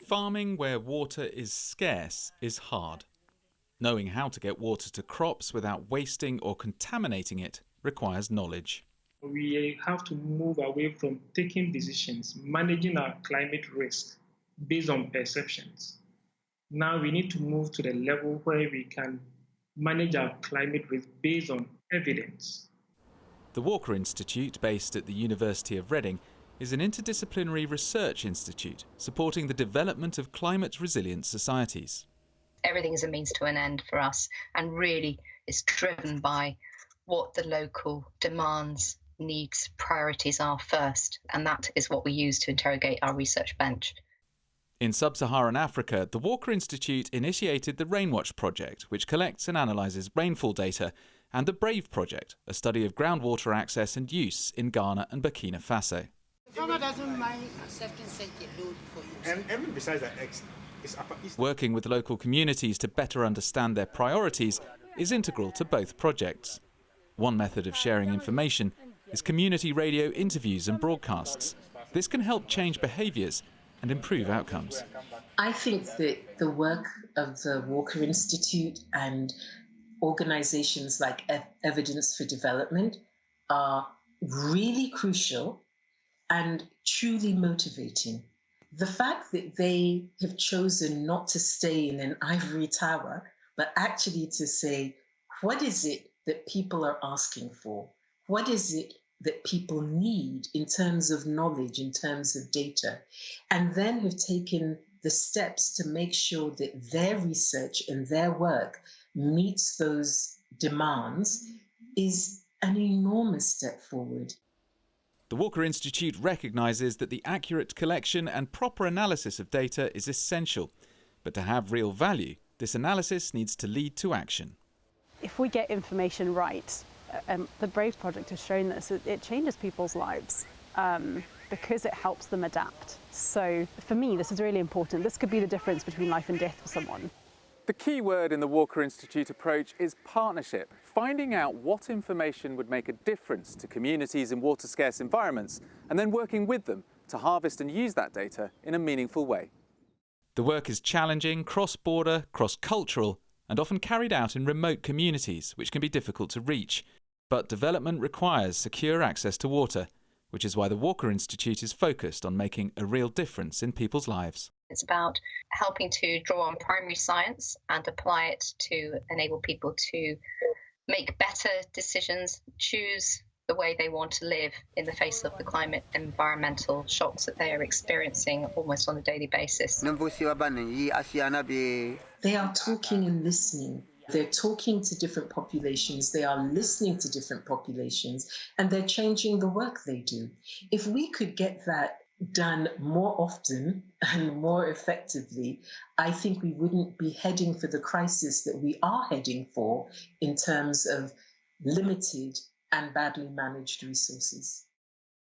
Farming where water is scarce is hard. Knowing how to get water to crops without wasting or contaminating it requires knowledge. We have to move away from taking decisions, managing our climate risk based on perceptions. Now we need to move to the level where we can manage our climate risk based on evidence. The Walker Institute, based at the University of Reading, is an interdisciplinary research institute supporting the development of climate-resilient societies. Everything is a means to an end for us, and really is driven by what the local demands, needs, priorities are first, and that is what we use to interrogate our research bench. In sub-Saharan Africa, the Walker Institute initiated the Rainwatch project, which collects and analyses rainfall data, and the BRAVE project, a study of groundwater access and use in Ghana and Burkina Faso. The farmer doesn't mind accepting such a load for you. And besides that, Working with local communities to better understand their priorities is integral to both projects. One method of sharing information is community radio interviews and broadcasts. This can help change behaviours and improve outcomes. I think that the work of the Walker Institute and organisations like Evidence for Development are really crucial and truly motivating. The fact that they have chosen not to stay in an ivory tower, but actually to say, what is it that people are asking for? What is it that people need in terms of knowledge, in terms of data? And then have taken the steps to make sure that their research and their work meets those demands is an enormous step forward. The Walker Institute recognises that the accurate collection and proper analysis of data is essential. But to have real value, this analysis needs to lead to action. If we get information right, the BRAVE project has shown this, it changes people's lives because it helps them adapt. So for me, this is really important. This could be the difference between life and death for someone. The key word in the Walker Institute approach is partnership, finding out what information would make a difference to communities in water-scarce environments, and then working with them to harvest and use that data in a meaningful way. The work is challenging, cross-border, cross-cultural, and often carried out in remote communities, which can be difficult to reach. But development requires secure access to water, which is why the Walker Institute is focused on making a real difference in people's lives. It's about helping to draw on primary science and apply it to enable people to make better decisions, choose the way they want to live in the face of the climate environmental shocks that they are experiencing almost on a daily basis. They are talking and listening. They're talking to different populations, they are listening to different populations, and they're changing the work they do. If we could get that done more often and more effectively, I think we wouldn't be heading for the crisis that we are heading for in terms of limited and badly managed resources.